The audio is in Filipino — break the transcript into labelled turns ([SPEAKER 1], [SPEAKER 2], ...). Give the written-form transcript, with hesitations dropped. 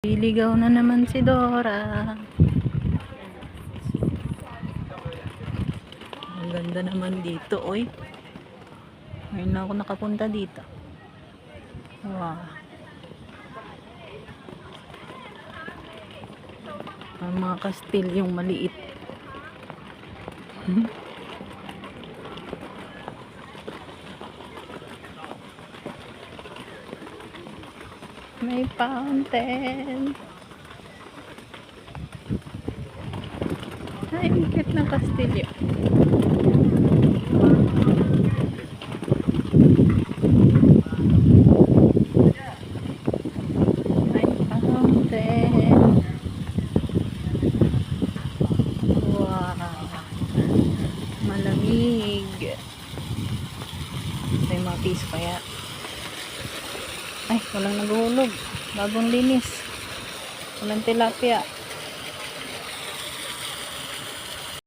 [SPEAKER 1] Liligaw na naman si Dora. Ang ganda naman dito, oy. Ngayon na ako nakapunta dito. Wow. Ang mga kastilyong maliit. May fountain. Ay, ang cute ng kastilyo. May fountain. Wow. Malamig. May mga piso kaya. Ay, walang naguhulog. Bagong linis. Walang tilapia.